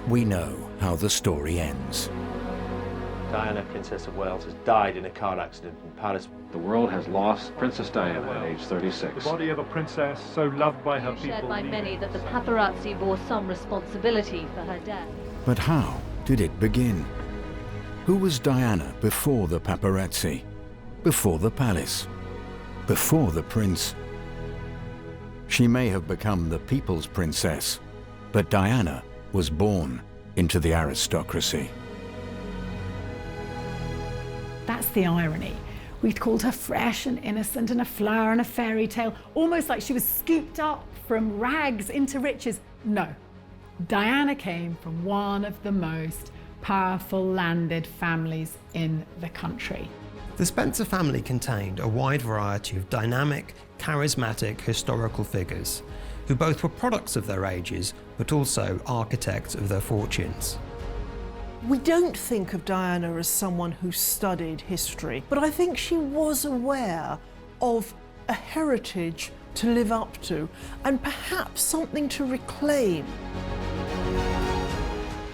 We know how the story ends. Diana, Princess of Wales, has died in a car accident in Paris. The world has lost Princess Diana at age 36. The body of a princess so loved by her people. Shared by many that the paparazzi bore some responsibility for her death. But how did it begin? Who was Diana before the paparazzi? Before the palace? Before the prince? She may have become the people's princess, but Diana was born into the aristocracy. That's the irony. We'd called her fresh and innocent and a flower and a fairy tale, almost like she was scooped up from rags into riches. No, Diana came from one of the most powerful landed families in the country. The Spencer family contained a wide variety of dynamic, charismatic historical figures, who both were products of their ages, but also architects of their fortunes. We don't think of Diana as someone who studied history, but I think she was aware of a heritage to live up to, and perhaps something to reclaim.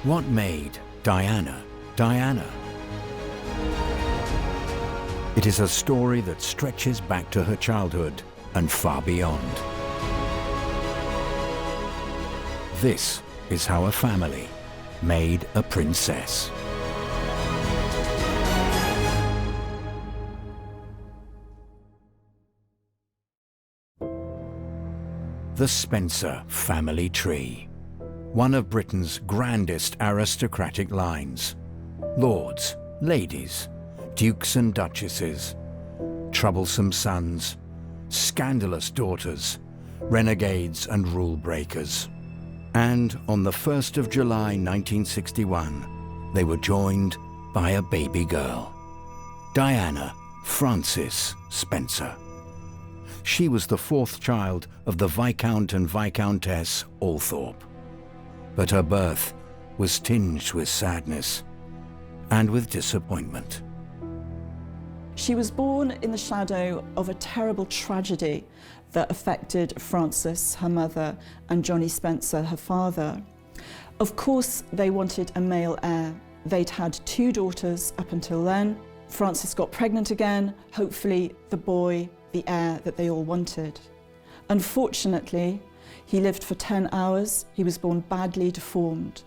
What made Diana, Diana? It is a story that stretches back to her childhood and far beyond. This is how a family made a princess. The Spencer family tree, one of Britain's grandest aristocratic lines. Lords, ladies, dukes and duchesses, troublesome sons, scandalous daughters, renegades and rule breakers. And on the 1st of July 1961, they were joined by a baby girl, Diana Frances Spencer. She was the fourth child of the Viscount and Viscountess Althorp. But her birth was tinged with sadness and with disappointment. She was born in the shadow of a terrible tragedy that affected Frances, her mother, and Johnny Spencer, her father. Of course, they wanted a male heir. They'd had 2 daughters up until then. Frances got pregnant again, hopefully the boy, the heir that they all wanted. Unfortunately, he lived for 10 hours. He was born badly deformed.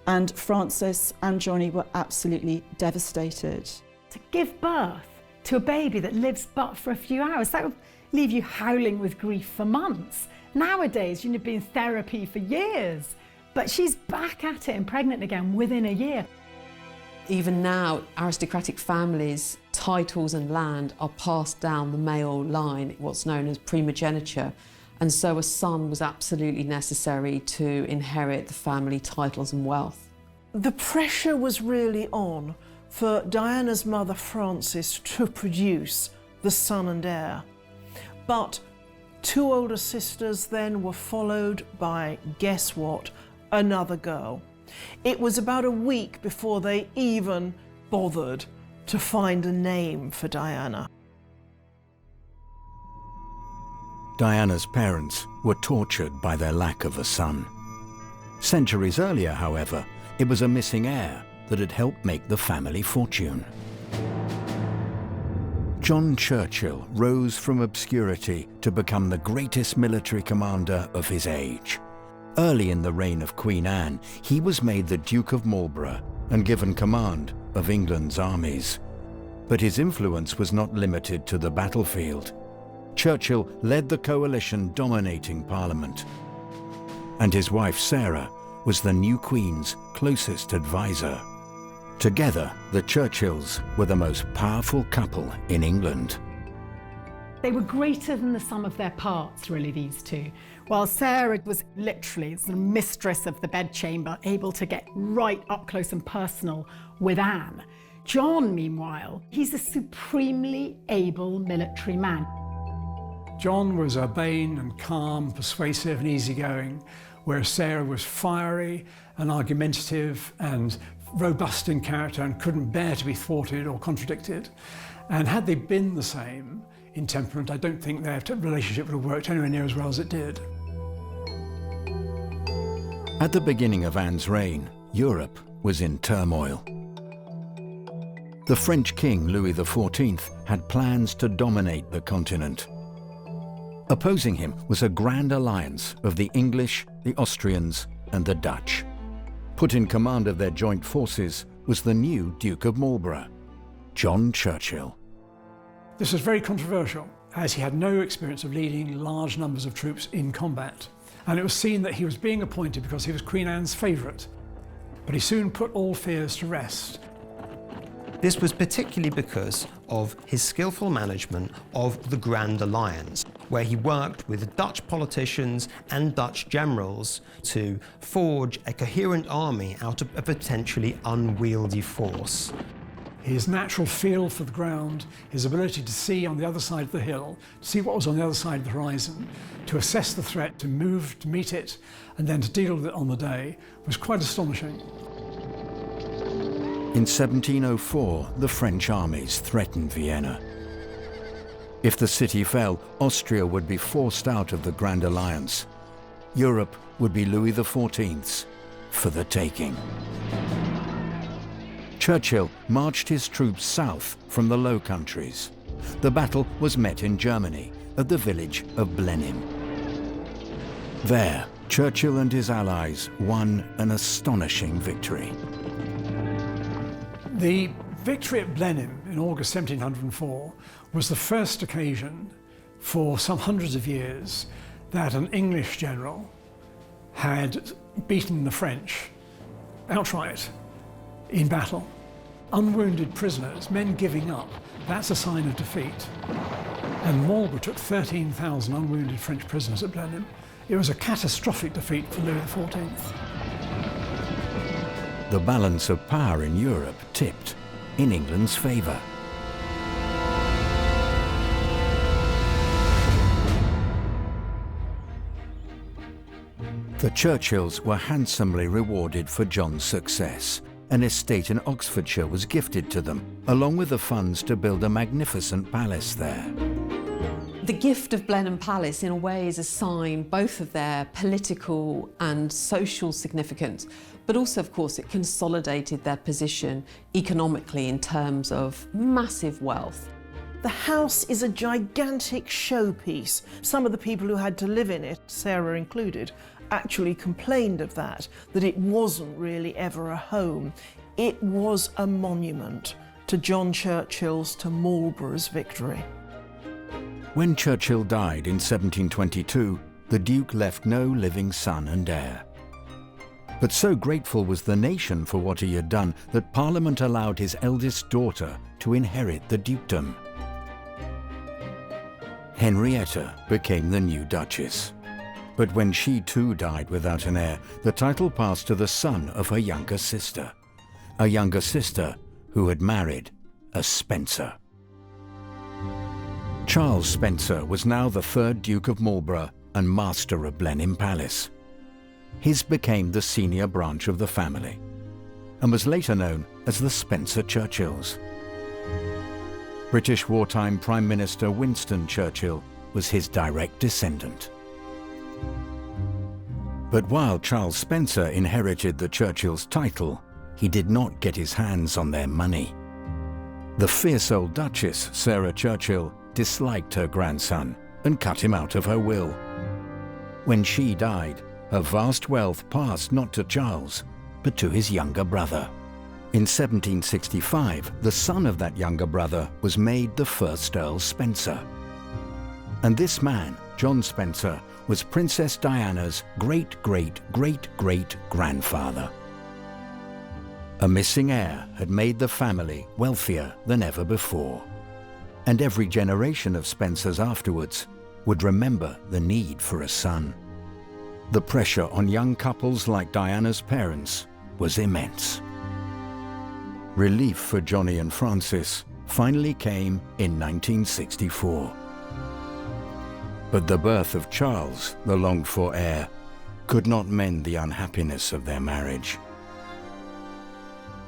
And Frances and Johnny were absolutely devastated. To give birth to a baby that lives but for a few hours, that would leave you howling with grief for months. Nowadays, you'd be in therapy for years. But she's back at it and pregnant again within a year. Even now, aristocratic families, titles and land are passed down the male line, what's known as primogeniture. And so a son was absolutely necessary to inherit the family titles and wealth. The pressure was really on for Diana's mother Frances to produce the son and heir. But 2 older sisters then were followed by, guess what, another girl. It was about a week before they even bothered to find a name for Diana. Diana's parents were tortured by their lack of a son. Centuries earlier, however, it was a missing heir that had helped make the family fortune. John Churchill rose from obscurity to become the greatest military commander of his age. Early in the reign of Queen Anne, he was made the Duke of Marlborough and given command of England's armies. But his influence was not limited to the battlefield. Churchill led the coalition dominating Parliament. And his wife Sarah was the new Queen's closest advisor. Together, the Churchills were the most powerful couple in England. They were greater than the sum of their parts, really, these two. While Sarah was literally the mistress of the bedchamber, able to get right up close and personal with Anne. John, meanwhile, he's a supremely able military man. John was urbane and calm, persuasive and easygoing, whereas Sarah was fiery and argumentative and robust in character and couldn't bear to be thwarted or contradicted. And had they been the same in temperament, I don't think their relationship would have worked anywhere near as well as it did. At the beginning of Anne's reign, Europe was in turmoil. The French king Louis XIV had plans to dominate the continent. Opposing him was a grand alliance of the English, the Austrians, and the Dutch. Put in command of their joint forces was the new Duke of Marlborough, John Churchill. This was very controversial, as he had no experience of leading large numbers of troops in combat. And it was seen that he was being appointed because he was Queen Anne's favourite. But he soon put all fears to rest. This was particularly because of his skillful management of the Grand Alliance, where he worked with Dutch politicians and Dutch generals to forge a coherent army out of a potentially unwieldy force. His natural feel for the ground, his ability to see on the other side of the hill, to see what was on the other side of the horizon, to assess the threat, to move to meet it, and then to deal with it on the day, was quite astonishing. In 1704, the French armies threatened Vienna. If the city fell, Austria would be forced out of the Grand Alliance. Europe would be Louis XIV's for the taking. Churchill marched his troops south from the Low Countries. The battle was met in Germany at the village of Blenheim. There, Churchill and his allies won an astonishing victory. The victory at Blenheim in August 1704 was the first occasion for some hundreds of years that an English general had beaten the French outright in battle. Unwounded prisoners, men giving up, that's a sign of defeat. And Marlborough took 13,000 unwounded French prisoners at Blenheim. It was a catastrophic defeat for Louis XIV. The balance of power in Europe tipped in England's favour. The Churchills were handsomely rewarded for John's success. An estate in Oxfordshire was gifted to them, along with the funds to build a magnificent palace there. The gift of Blenheim Palace, in a way, is a sign both of their political and social significance, but also, of course, it consolidated their position economically in terms of massive wealth. The house is a gigantic showpiece. Some of the people who had to live in it, Sarah included, actually complained of that it wasn't really ever a home. It was a monument to John Churchill's, to Marlborough's victory. When Churchill died in 1722, the Duke left no living son and heir. But so grateful was the nation for what he had done that Parliament allowed his eldest daughter to inherit the dukedom. Henrietta became the new Duchess. But when she too died without an heir, the title passed to the son of her younger sister. A younger sister who had married a Spencer. Charles Spencer was now the third Duke of Marlborough and master of Blenheim Palace. His became the senior branch of the family and was later known as the Spencer Churchills. British wartime Prime Minister Winston Churchill was his direct descendant. But while Charles Spencer inherited the Churchills' title, he did not get his hands on their money. The fierce old Duchess, Sarah Churchill, disliked her grandson and cut him out of her will. When she died, her vast wealth passed not to Charles, but to his younger brother. In 1765, the son of that younger brother was made the first Earl Spencer. And this man, John Spencer, was Princess Diana's great-great-great-great-grandfather. A missing heir had made the family wealthier than ever before. And every generation of Spencers afterwards would remember the need for a son. The pressure on young couples like Diana's parents was immense. Relief for Johnny and Frances finally came in 1964. But the birth of Charles, the longed-for heir, could not mend the unhappiness of their marriage.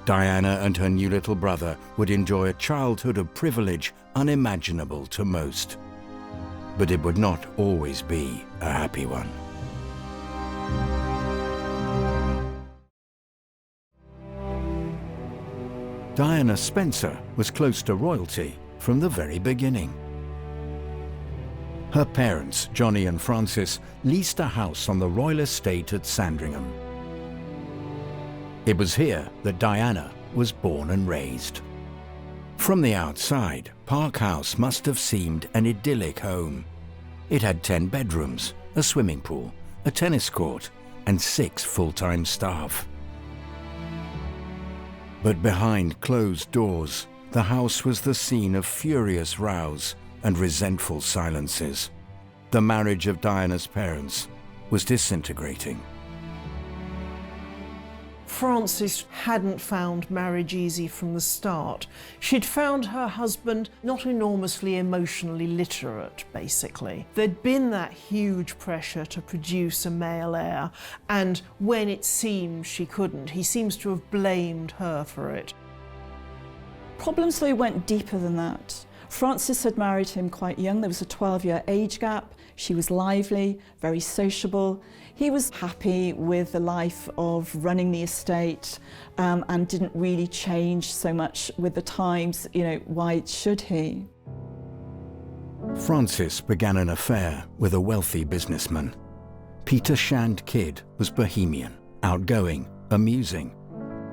Diana and her new little brother would enjoy a childhood of privilege unimaginable to most. But it would not always be a happy one. Diana Spencer was close to royalty from the very beginning. Her parents, Johnny and Frances, leased a house on the royal estate at Sandringham. It was here that Diana was born and raised. From the outside, Park House must have seemed an idyllic home. It had 10 bedrooms, a swimming pool, a tennis court, and 6 full-time staff. But behind closed doors, the house was the scene of furious rows and resentful silences. The marriage of Diana's parents was disintegrating. Frances hadn't found marriage easy from the start. She'd found her husband not enormously emotionally literate, basically. There'd been that huge pressure to produce a male heir, and when it seemed she couldn't, he seems to have blamed her for it. Problems, though, went deeper than that. Frances had married him quite young. There was a 12-year age gap. She was lively, very sociable. He was happy with the life of running the estate and didn't really change so much with the times. You know, why should he? Frances began an affair with a wealthy businessman. Peter Shand Kidd was bohemian, outgoing, amusing.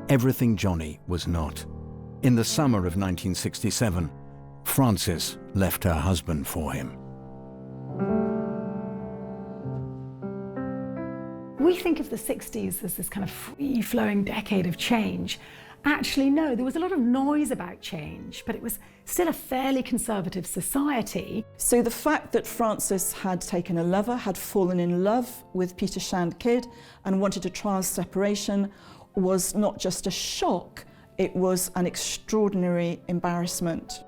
Everything Johnny was not. In the summer of 1967, Frances left her husband for him. We think of the 60s as this kind of free-flowing decade of change. Actually, no, there was a lot of noise about change, but it was still a fairly conservative society. So the fact that Frances had taken a lover, had fallen in love with Peter Shand Kidd and wanted a trial separation was not just a shock, it was an extraordinary embarrassment.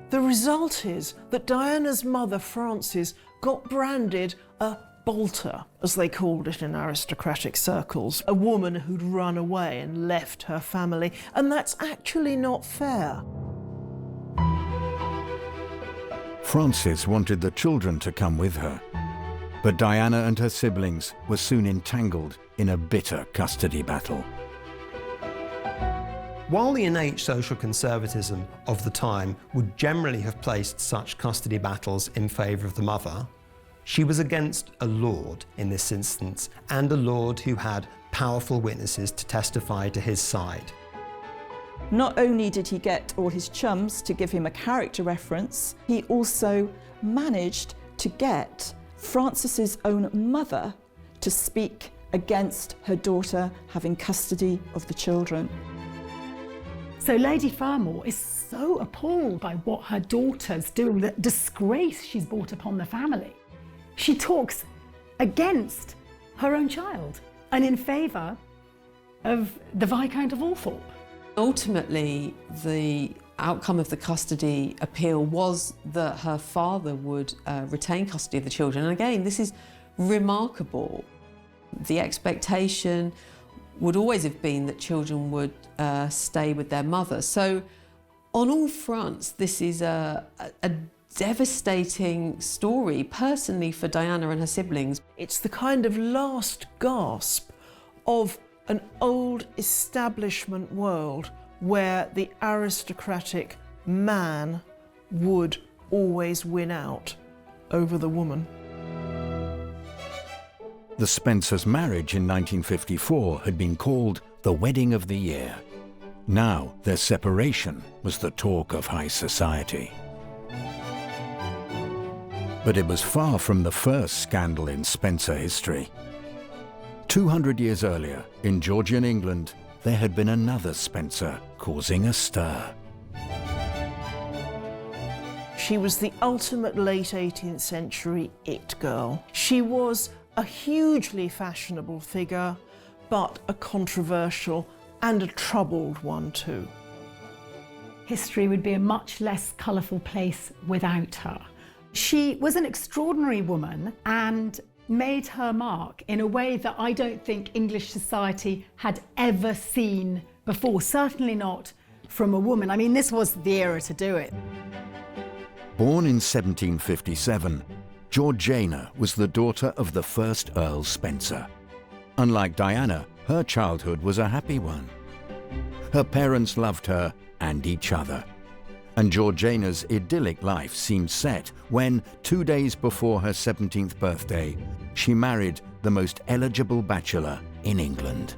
The result is that Diana's mother, Frances, got branded a bolter, as they called it in aristocratic circles, a woman who'd run away and left her family, and that's actually not fair. Frances wanted the children to come with her, but Diana and her siblings were soon entangled in a bitter custody battle. While the innate social conservatism of the time would generally have placed such custody battles in favour of the mother, she was against a lord in this instance, and a lord who had powerful witnesses to testify to his side. Not only did he get all his chums to give him a character reference, he also managed to get Frances's own mother to speak against her daughter having custody of the children. So Lady Fermor is so appalled by what her daughter's doing, the disgrace she's brought upon the family. She talks against her own child and in favour of the Viscount of Althorp. Ultimately, the outcome of the custody appeal was that her father would retain custody of the children. And again, this is remarkable. The expectation would always have been that children would stay with their mother. So on all fronts, this is a devastating story, personally, for Diana and her siblings. It's the kind of last gasp of an old establishment world where the aristocratic man would always win out over the woman. The Spencers' marriage in 1954 had been called the wedding of the year. Now their separation was the talk of high society. But it was far from the first scandal in Spencer history. 200 years earlier, in Georgian England, there had been another Spencer causing a stir. She was the ultimate late 18th century it girl. She was a hugely fashionable figure, but a controversial and a troubled one too. History would be a much less colourful place without her. She was an extraordinary woman and made her mark in a way that I don't think English society had ever seen before, certainly not from a woman. I mean, this was the era to do it. Born in 1757, Georgiana was the daughter of the first Earl Spencer. Unlike Diana, her childhood was a happy one. Her parents loved her and each other. And Georgiana's idyllic life seemed set when, 2 days before her 17th birthday, she married the most eligible bachelor in England.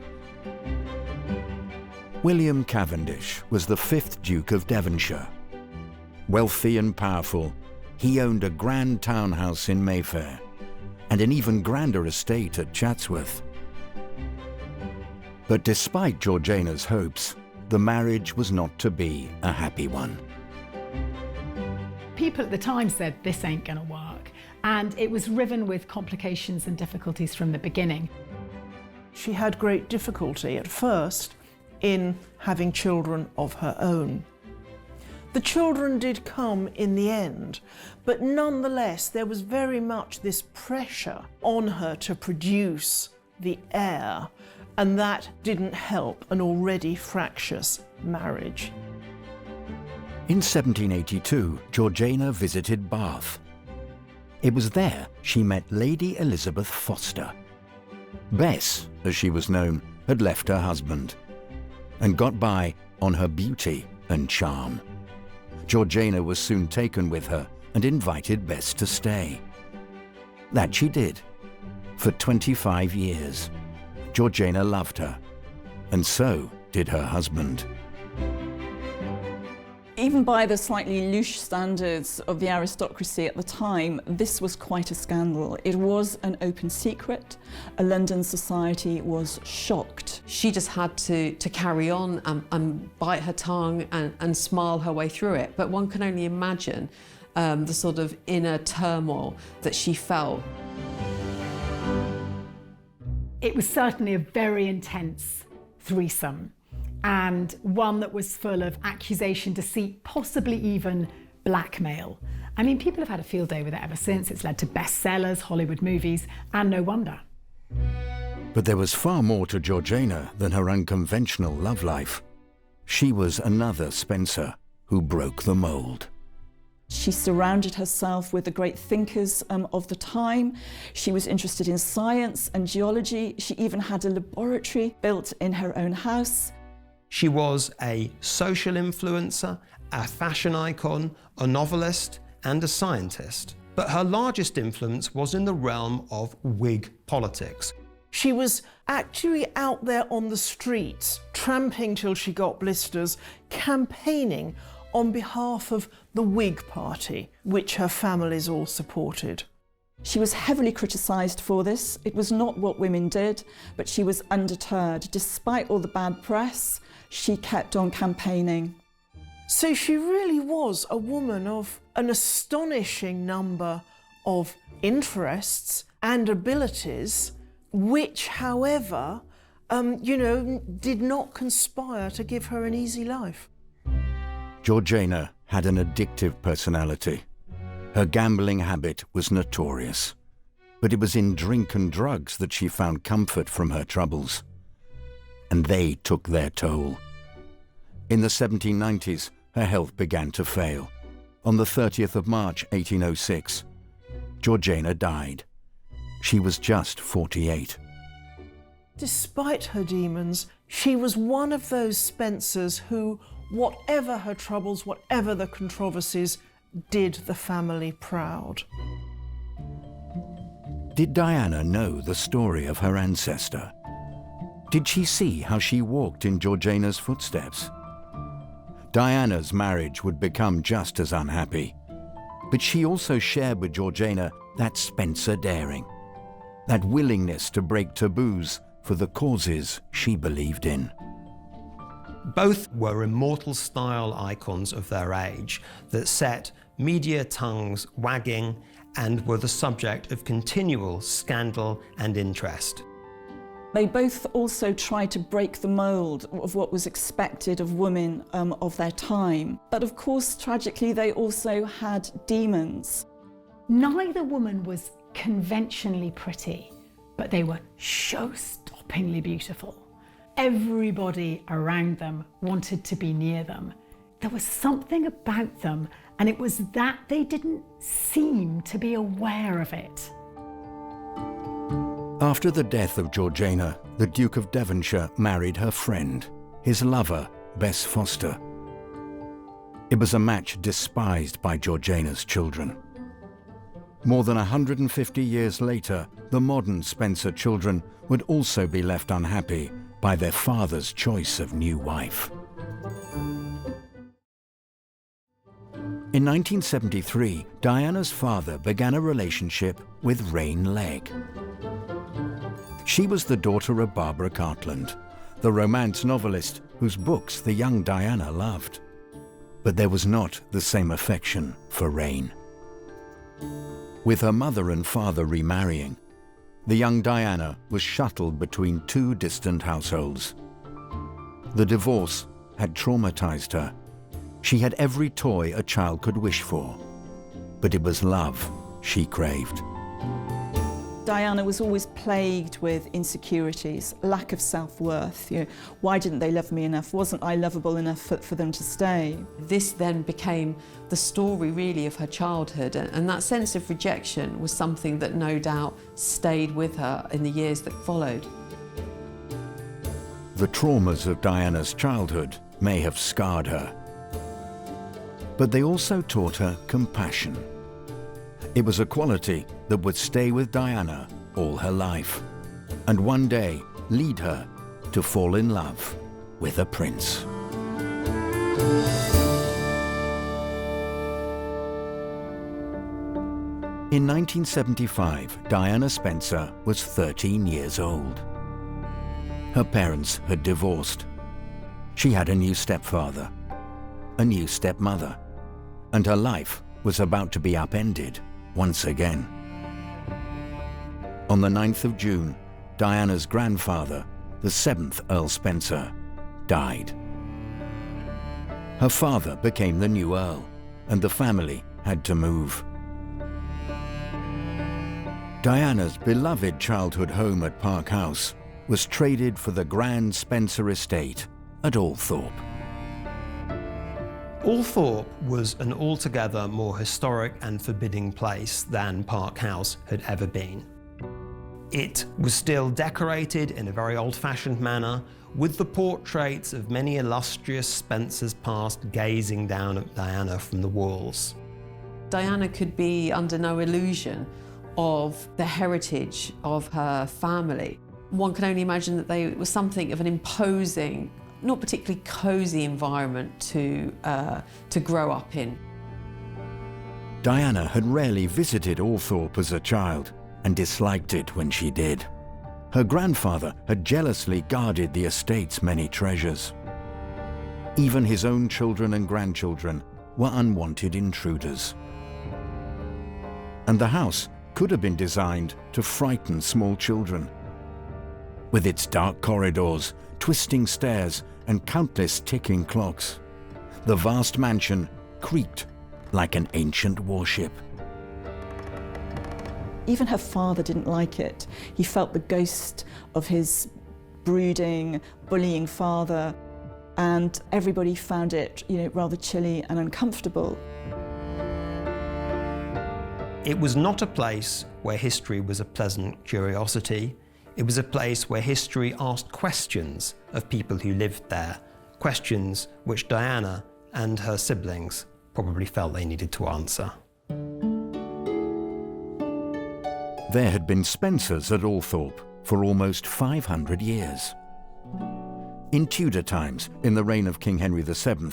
William Cavendish was the 5th Duke of Devonshire. Wealthy and powerful, he owned a grand townhouse in Mayfair and an even grander estate at Chatsworth. But despite Georgiana's hopes, the marriage was not to be a happy one. People at the time said, this ain't gonna work, and it was riven with complications and difficulties from the beginning. She had great difficulty at first in having children of her own. The children did come in the end, but nonetheless there was very much this pressure on her to produce the heir, and that didn't help an already fractious marriage. In 1782, Georgiana visited Bath. It was there she met Lady Elizabeth Foster. Bess, as she was known, had left her husband and got by on her beauty and charm. Georgiana was soon taken with her and invited Bess to stay. That she did. For 25 years, Georgiana loved her, and so did her husband. Even by the slightly loose standards of the aristocracy at the time, this was quite a scandal. It was an open secret. A London society was shocked. She just had to carry on and bite her tongue and smile her way through it. But one can only imagine the sort of inner turmoil that she felt. It was certainly a very intense threesome, and one that was full of accusation, deceit, possibly even blackmail. I mean, people have had a field day with it ever since. It's led to bestsellers, Hollywood movies, and no wonder. But there was far more to Georgiana than her unconventional love life. She was another Spencer who broke the mold. She surrounded herself with the great thinkers of the time. She was interested in science and geology. She even had a laboratory built in her own house. She was a social influencer, a fashion icon, a novelist, and a scientist. But her largest influence was in the realm of Whig politics. She was actually out there on the streets, tramping till she got blisters, campaigning on behalf of the Whig Party, which her families all supported. She was heavily criticised for this. It was not what women did, but she was undeterred. Despite all the bad press, she kept on campaigning. So she really was a woman of an astonishing number of interests and abilities, which, however, did not conspire to give her an easy life. Georgiana had an addictive personality. Her gambling habit was notorious, but it was in drink and drugs that she found comfort from her troubles. And they took their toll. In the 1790s, her health began to fail. On the 30th of March, 1806, Georgiana died. She was just 48. Despite her demons, she was one of those Spencers who, whatever her troubles, whatever the controversies, did the family proud. Did Diana know the story of her ancestor? Did she see how she walked in Georgiana's footsteps? Diana's marriage would become just as unhappy, but she also shared with Georgiana that Spencer daring, that willingness to break taboos for the causes she believed in. Both were immortal style icons of their age that set media tongues wagging and were the subject of continual scandal and interest. They both also tried to break the mould of what was expected of women of their time. But of course, tragically, they also had demons. Neither woman was conventionally pretty, but they were show-stoppingly beautiful. Everybody around them wanted to be near them. There was something about them, and it was that they didn't seem to be aware of it. After the death of Georgiana, the Duke of Devonshire married her friend, his lover, Bess Foster. It was a match despised by Georgiana's children. More than 150 years later, the modern Spencer children would also be left unhappy by their father's choice of new wife. In 1973, Diana's father began a relationship with Rain Legg. She was the daughter of Barbara Cartland, the romance novelist whose books the young Diana loved. But there was not the same affection for Rain. With her mother and father remarrying, the young Diana was shuttled between two distant households. The divorce had traumatized her. She had every toy a child could wish for, but it was love she craved. Diana was always plagued with insecurities, lack of self-worth. Why didn't they love me enough? Wasn't I lovable enough for them to stay? This then became the story really of her childhood, and that sense of rejection was something that no doubt stayed with her in the years that followed. The traumas of Diana's childhood may have scarred her, but they also taught her compassion. It was a quality that would stay with Diana all her life, and one day lead her to fall in love with a prince. In 1975, Diana Spencer was 13 years old. Her parents had divorced. She had a new stepfather, a new stepmother, and her life was about to be upended once again. On the 9th of June, Diana's grandfather, the 7th Earl Spencer, died. Her father became the new Earl, and the family had to move. Diana's beloved childhood home at Park House was traded for the grand Spencer estate at Althorp. Althorp was an altogether more historic and forbidding place than Park House had ever been. It was still decorated in a very old-fashioned manner, with the portraits of many illustrious Spencers past gazing down at Diana from the walls. Diana could be under no illusion of the heritage of her family. One can only imagine that it was something of an imposing, not particularly cosy environment to grow up in. Diana had rarely visited Althorp as a child and disliked it when she did. Her grandfather had jealously guarded the estate's many treasures. Even his own children and grandchildren were unwanted intruders. And the house could have been designed to frighten small children. With its dark corridors, twisting stairs, and countless ticking clocks, the vast mansion creaked like an ancient warship. Even her father didn't like it. He felt the ghost of his brooding, bullying father, and everybody found it, rather chilly and uncomfortable. It was not a place where history was a pleasant curiosity. It was a place where history asked questions of people who lived there, questions which Diana and her siblings probably felt they needed to answer. There had been Spencers at Althorp for almost 500 years. In Tudor times, in the reign of King Henry VII,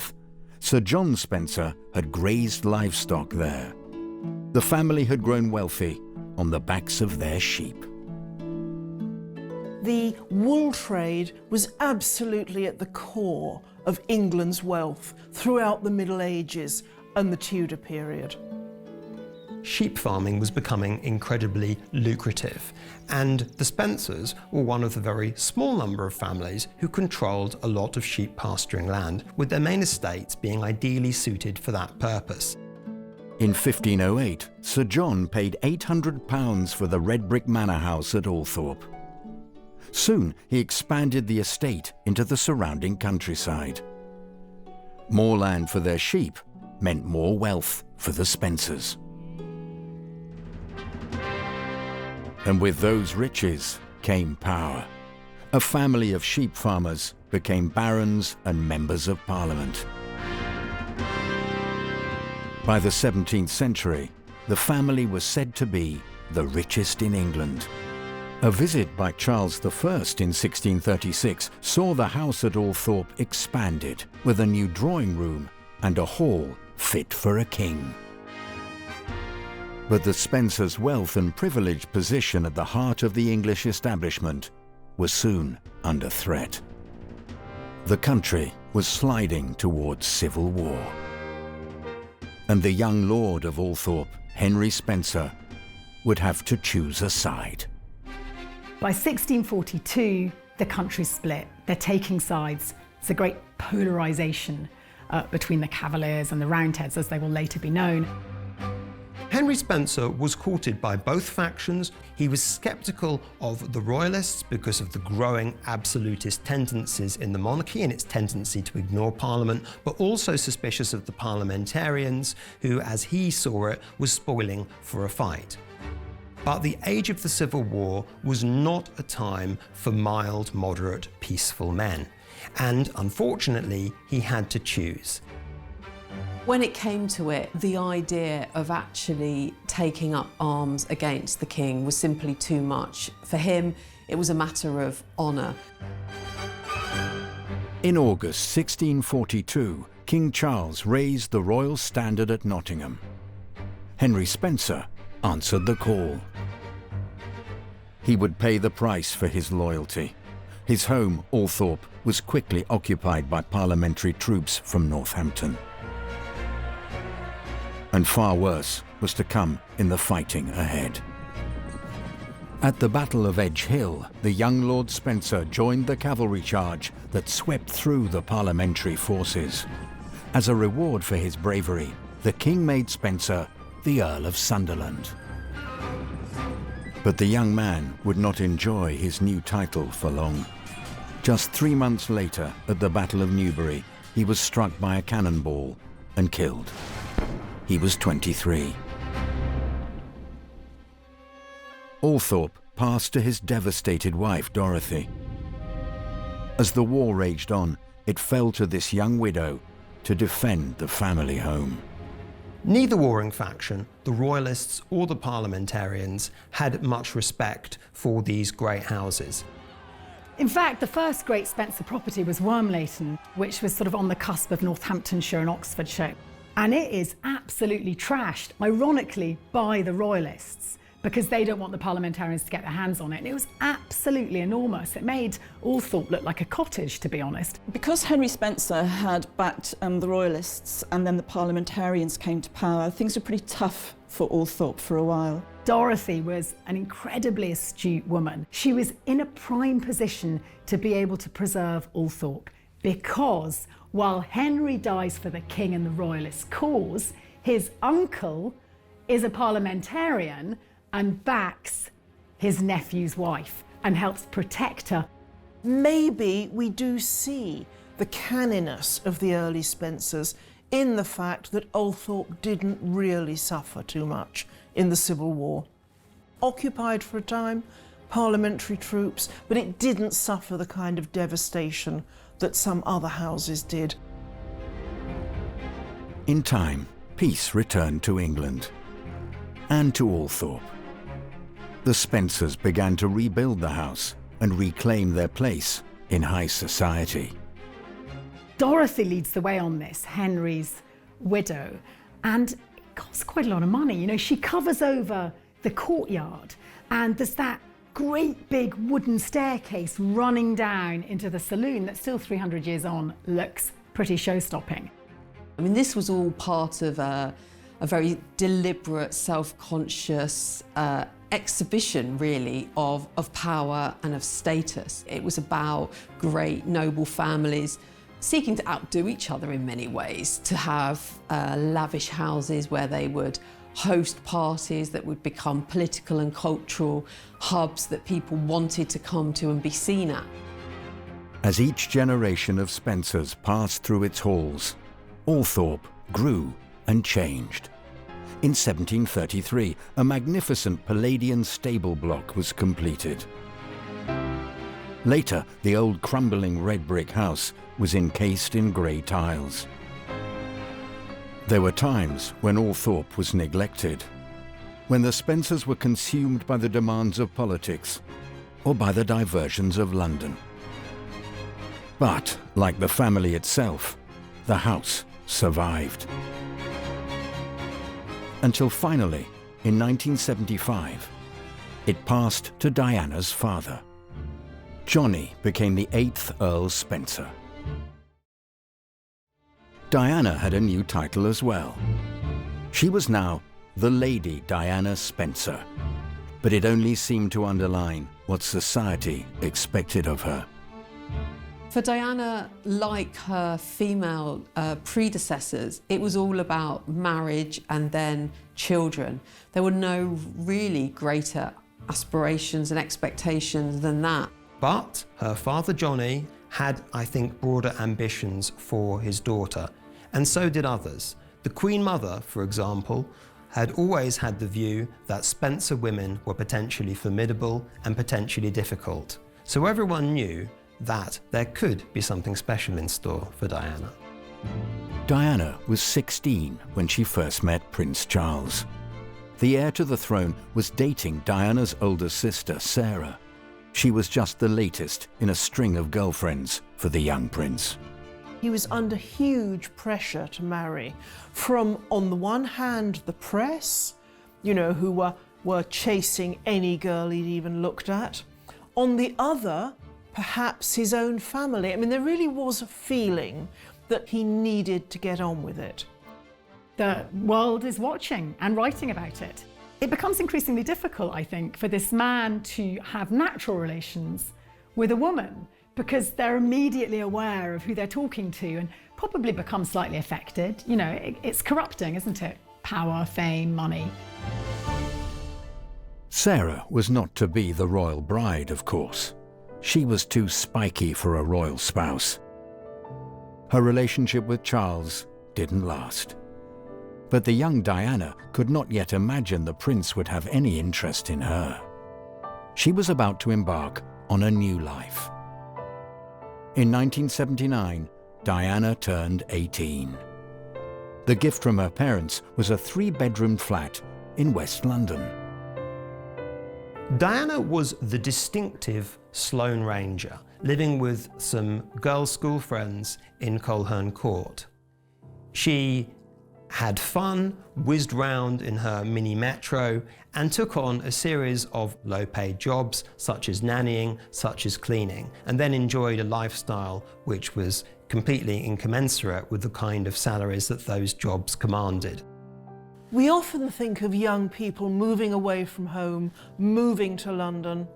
Sir John Spencer had grazed livestock there. The family had grown wealthy on the backs of their sheep. The wool trade was absolutely at the core of England's wealth throughout the Middle Ages and the Tudor period. Sheep farming was becoming incredibly lucrative, and the Spencers were one of the very small number of families who controlled a lot of sheep pasturing land, with their main estates being ideally suited for that purpose. In 1508, Sir John paid £800 for the red brick manor house at Althorp. Soon he expanded the estate into the surrounding countryside. More land for their sheep meant more wealth for the Spencers. And with those riches came power. A family of sheep farmers became barons and members of parliament. By the 17th century, the family was said to be the richest in England. A visit by Charles I in 1636 saw the house at Althorp expanded with a new drawing room and a hall fit for a king. But the Spencers' wealth and privileged position at the heart of the English establishment was soon under threat. The country was sliding towards civil war. And the young lord of Althorp, Henry Spencer, would have to choose a side. By 1642, the country's split. They're taking sides. It's a great polarisation between the Cavaliers and the Roundheads, as they will later be known. Henry Spencer was courted by both factions. He was sceptical of the Royalists because of the growing absolutist tendencies in the monarchy and its tendency to ignore Parliament, but also suspicious of the parliamentarians who, as he saw it, was spoiling for a fight. But the age of the Civil War was not a time for mild, moderate, peaceful men. And unfortunately, he had to choose. When it came to it, the idea of actually taking up arms against the king was simply too much. For him, it was a matter of honour. In August 1642, King Charles raised the royal standard at Nottingham. Henry Spencer answered the call. He would pay the price for his loyalty. His home, Althorp, was quickly occupied by parliamentary troops from Northampton. And far worse was to come in the fighting ahead. At the Battle of Edge Hill, the young Lord Spencer joined the cavalry charge that swept through the parliamentary forces. As a reward for his bravery, the king made Spencer the Earl of Sunderland. But the young man would not enjoy his new title for long. Just 3 months later, at the Battle of Newbury, he was struck by a cannonball and killed. He was 23. Althorp passed to his devastated wife, Dorothy. As the war raged on, it fell to this young widow to defend the family home. Neither warring faction, the Royalists or the parliamentarians, had much respect for these great houses. In fact, the first great Spencer property was Wormleighton, which was sort of on the cusp of Northamptonshire and Oxfordshire. And it is absolutely trashed, ironically, by the Royalists, because they don't want the parliamentarians to get their hands on it. And it was absolutely enormous. It made Althorp look like a cottage, to be honest. Because Henry Spencer had backed the Royalists and then the parliamentarians came to power, things were pretty tough for Althorp for a while. Dorothy was an incredibly astute woman. She was in a prime position to be able to preserve Althorp because while Henry dies for the king and the royalist cause, his uncle is a parliamentarian and backs his nephew's wife and helps protect her. Maybe we do see the canniness of the early Spencers in the fact that Althorp didn't really suffer too much in the Civil War. Occupied for a time, parliamentary troops, but it didn't suffer the kind of devastation that some other houses did. In time, peace returned to England and to Althorp. The Spencers began to rebuild the house and reclaim their place in high society. Dorothy leads the way on this, Henry's widow, and it costs quite a lot of money. You know, she covers over the courtyard and there's that great big wooden staircase running down into the saloon that still 300 years on looks pretty show-stopping. I mean, this was all part of a very deliberate, self-conscious exhibition, really, of power and of status. It was about great, noble families seeking to outdo each other in many ways, to have lavish houses where they would host parties that would become political and cultural hubs that people wanted to come to and be seen at. As each generation of Spencers passed through its halls, Althorp grew and changed. In 1733, a magnificent Palladian stable block was completed. Later, the old crumbling red brick house was encased in grey tiles. There were times when Althorp was neglected, when the Spencers were consumed by the demands of politics or by the diversions of London. But, like the family itself, the house survived. Until finally, in 1975, it passed to Diana's father. Johnny became the 8th Earl Spencer. Diana had a new title as well. She was now the Lady Diana Spencer, but it only seemed to underline what society expected of her. For Diana, like her female predecessors, it was all about marriage and then children. There were no really greater aspirations and expectations than that. But her father Johnny had, I think, broader ambitions for his daughter, and so did others. The Queen Mother, for example, had always had the view that Spencer women were potentially formidable and potentially difficult. So everyone knew that there could be something special in store for Diana. Diana was 16 when she first met Prince Charles. The heir to the throne was dating Diana's older sister, Sarah. She was just the latest in a string of girlfriends for the young prince. He was under huge pressure to marry from, on the one hand, the press, you know, who were chasing any girl he'd even looked at. On the other, perhaps his own family. I mean, there really was a feeling that he needed to get on with it. The world is watching and writing about it. It becomes increasingly difficult, I think, for this man to have natural relations with a woman because they're immediately aware of who they're talking to and probably become slightly affected. You know, it's corrupting, isn't it? Power, fame, money. Sarah was not to be the royal bride, of course. She was too spiky for a royal spouse. Her relationship with Charles didn't last. But the young Diana could not yet imagine the prince would have any interest in her. She was about to embark on a new life. In 1979, Diana turned 18. The gift from her parents was a 3-bedroom flat in West London. Diana was the distinctive Sloane Ranger, living with some girls' school friends in Coleherne Court. She had fun, whizzed round in her mini metro, and took on a series of low-paid jobs, such as nannying, such as cleaning, and then enjoyed a lifestyle which was completely incommensurate with the kind of salaries that those jobs commanded. We often think of young people moving away from home, moving to London,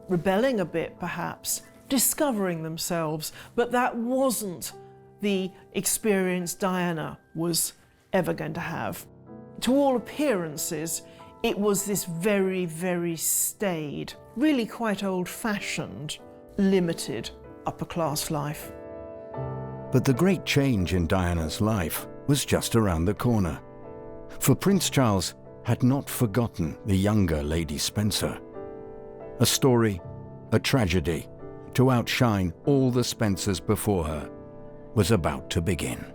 rebelling a bit perhaps, discovering themselves, but that wasn't the experience Diana was ever going to have. To all appearances, it was this very, very staid, really quite old-fashioned, limited upper-class life. But the great change in Diana's life was just around the corner. For Prince Charles had not forgotten the younger Lady Spencer. A story, a tragedy, to outshine all the Spencers before her, was about to begin.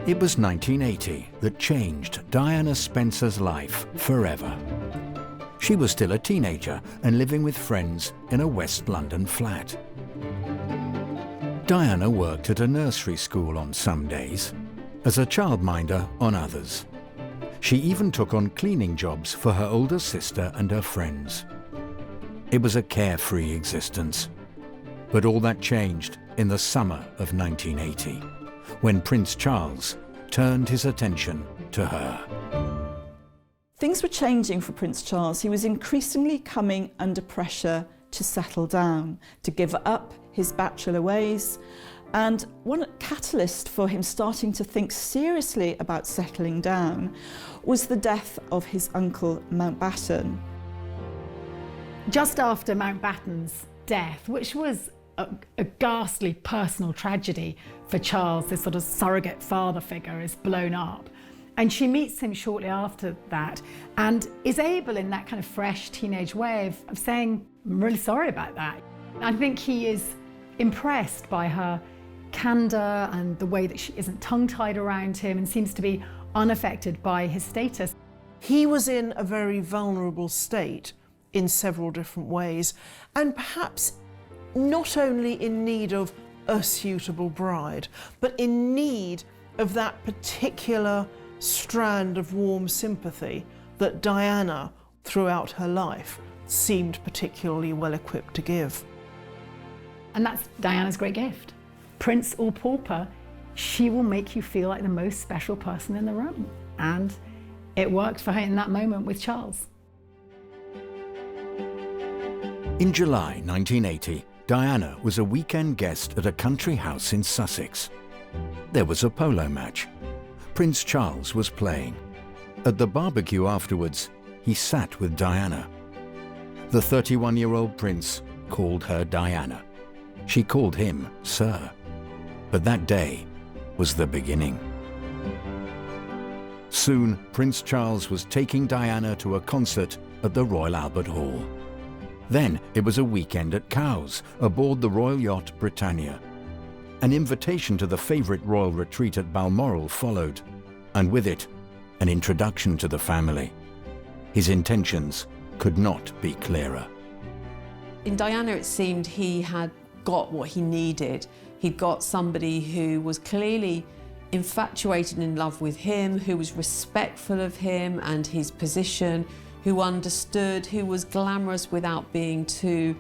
It was 1980 that changed Diana Spencer's life forever. She was still a teenager and living with friends in a West London flat. Diana worked at a nursery school on some days, as a childminder on others. She even took on cleaning jobs for her older sister and her friends. It was a carefree existence. But all that changed in the summer of 1980, when Prince Charles turned his attention to her. Things were changing for Prince Charles. He was increasingly coming under pressure to settle down, to give up his bachelor ways. And one catalyst for him starting to think seriously about settling down was the death of his uncle Mountbatten. Just after Mountbatten's death, which was a ghastly personal tragedy for Charles, this sort of surrogate father figure is blown up. And she meets him shortly after that and is able in that kind of fresh teenage way of saying, I'm really sorry about that. I think he is impressed by her candour and the way that she isn't tongue-tied around him and seems to be unaffected by his status. He was in a very vulnerable state in several different ways, and perhaps not only in need of a suitable bride, but in need of that particular strand of warm sympathy that Diana, throughout her life, seemed particularly well equipped to give. And that's Diana's great gift. Prince or pauper, she will make you feel like the most special person in the room. And it worked for her in that moment with Charles. In July 1980, Diana was a weekend guest at a country house in Sussex. There was a polo match. Prince Charles was playing. At the barbecue afterwards, he sat with Diana. The 31-year-old prince called her Diana. She called him Sir. But that day was the beginning. Soon, Prince Charles was taking Diana to a concert at the Royal Albert Hall. Then it was a weekend at Cowes, aboard the royal yacht Britannia. An invitation to the favourite royal retreat at Balmoral followed, and with it, an introduction to the family. His intentions could not be clearer. In Diana, it seemed he had got what he needed. He'd got somebody who was clearly infatuated and in love with him, who was respectful of him and his position, who understood, who was glamorous without being too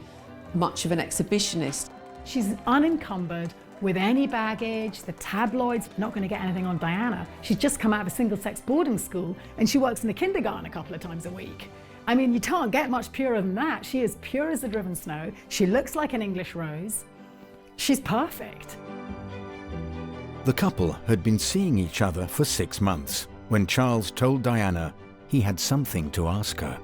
much of an exhibitionist. She's unencumbered with any baggage. The tabloids are not going to get anything on Diana. She's just come out of a single-sex boarding school and she works in the kindergarten a couple of times a week. I mean, you can't get much purer than that. She is pure as the driven snow. She looks like an English rose. She's perfect. The couple had been seeing each other for 6 months when Charles told Diana he had something to ask her.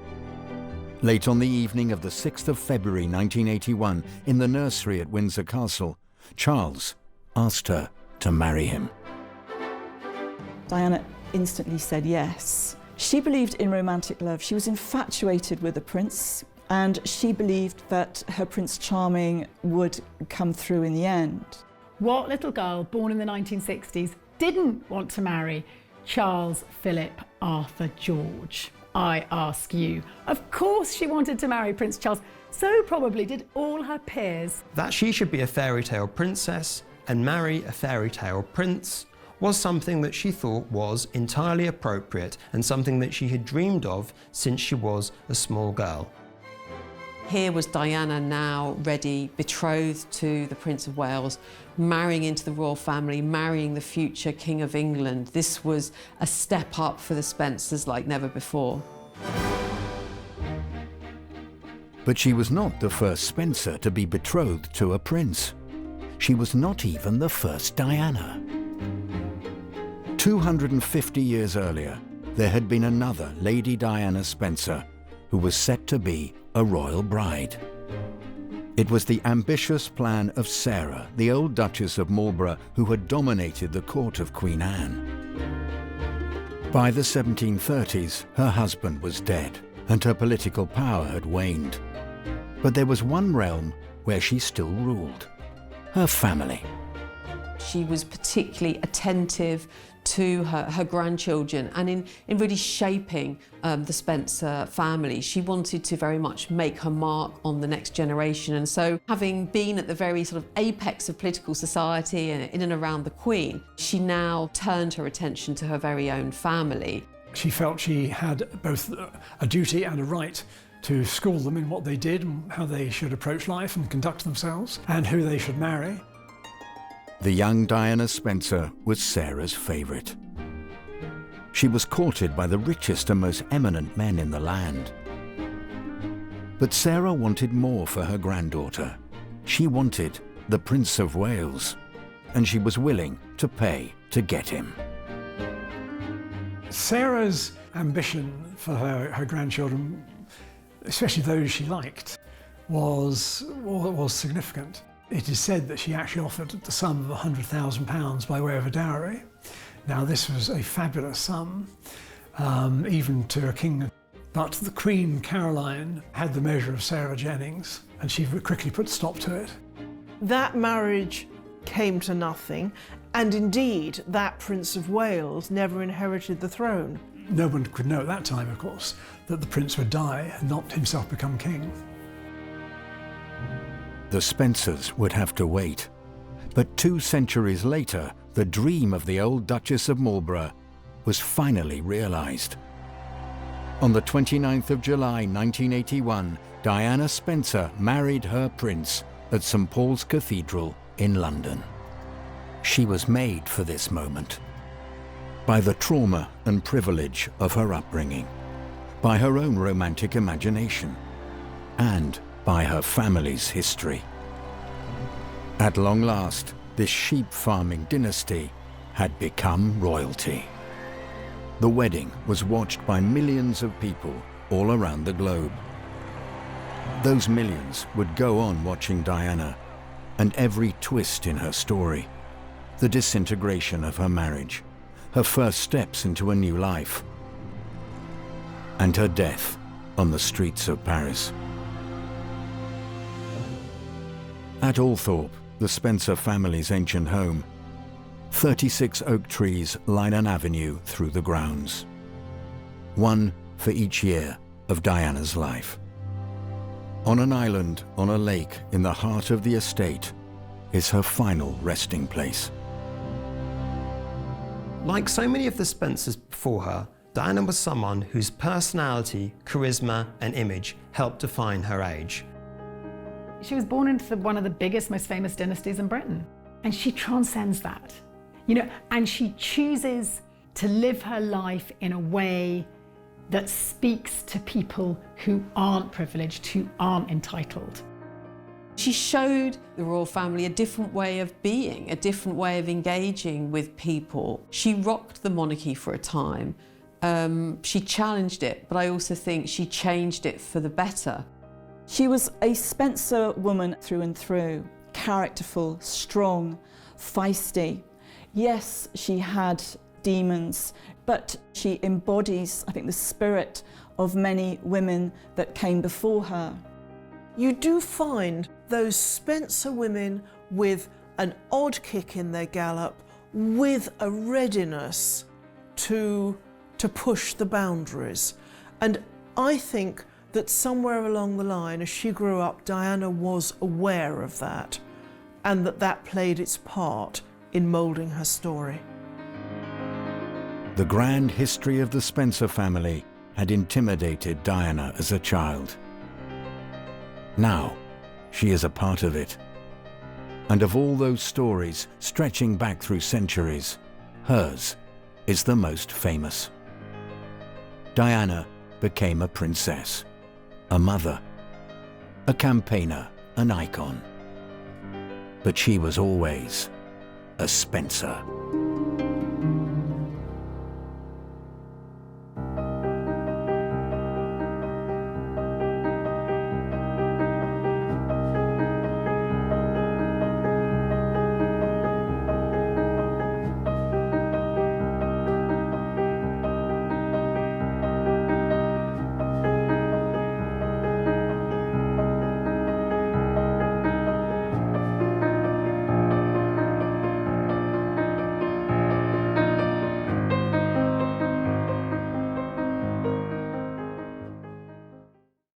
Late on the evening of the 6th of February 1981, in the nursery at Windsor Castle, Charles asked her to marry him. Diana instantly said yes. She believed in romantic love. She was infatuated with the prince, and she believed that her Prince Charming would come through in the end. What little girl born in the 1960s didn't want to marry Charles Philip Arthur George? I ask you. Of course she wanted to marry Prince Charles. So probably did all her peers. That she should be a fairy tale princess and marry a fairy tale prince was something that she thought was entirely appropriate and something that she had dreamed of since she was a small girl. Here was Diana now ready, betrothed to the Prince of Wales, marrying into the royal family, marrying the future King of England. This was a step up for the Spencers like never before. But she was not the first Spencer to be betrothed to a prince. She was not even the first Diana. 250 years earlier, there had been another Lady Diana Spencer who was set to be a royal bride. It was the ambitious plan of Sarah, the old Duchess of Marlborough, who had dominated the court of Queen Anne. By the 1730s, her husband was dead and her political power had waned. But there was one realm where she still ruled: her family. She was particularly attentive to her grandchildren, and in really shaping the Spencer family. She wanted to very much make her mark on the next generation, and so having been at the very sort of apex of political society and in and around the Queen, she now turned her attention to her very own family. She felt she had both a duty and a right to school them in what they did and how they should approach life and conduct themselves, and who they should marry. The young Diana Spencer was Sarah's favourite. She was courted by the richest and most eminent men in the land. But Sarah wanted more for her granddaughter. She wanted the Prince of Wales, and she was willing to pay to get him. Sarah's ambition for her grandchildren, especially those she liked, was significant. It is said that she actually offered the sum of £100,000 by way of a dowry. Now this was a fabulous sum, even to a king, but the Queen Caroline had the measure of Sarah Jennings, and she quickly put stop to it. That marriage came to nothing, and indeed that Prince of Wales never inherited the throne. No one could know at that time, of course, that the prince would die and not himself become king. The Spencers would have to wait. But 2 centuries later, the dream of the old Duchess of Marlborough was finally realised. On the 29th of July 1981, Diana Spencer married her prince at St Paul's Cathedral in London. She was made for this moment. By the trauma and privilege of her upbringing, by her own romantic imagination, and by her family's history. At long last, this sheep farming dynasty had become royalty. The wedding was watched by millions of people all around the globe. Those millions would go on watching Diana and every twist in her story, the disintegration of her marriage, her first steps into a new life, and her death on the streets of Paris. At Althorp, the Spencer family's ancient home, 36 oak trees line an avenue through the grounds. One for each year of Diana's life. On an island on a lake in the heart of the estate is her final resting place. Like so many of the Spencers before her, Diana was someone whose personality, charisma and image helped define her age. She was born into one of the biggest, most famous dynasties in Britain, and she transcends that, and she chooses to live her life in a way that speaks to people who aren't privileged, who aren't entitled. She showed the royal family a different way of being, a different way of engaging with people. She rocked the monarchy for a time. She challenged it, but I also think she changed it for the better. She was a Spencer woman through and through, characterful, strong, feisty. Yes, she had demons, but she embodies, I think, the spirit of many women that came before her. You do find those Spencer women with an odd kick in their gallop, with a readiness to push the boundaries. And I think that somewhere along the line, as she grew up, Diana was aware of that, and that played its part in moulding her story. The grand history of the Spencer family had intimidated Diana as a child. Now, she is a part of it. And of all those stories stretching back through centuries, hers is the most famous. Diana became a princess, a mother, a campaigner, an icon. But she was always a Spencer.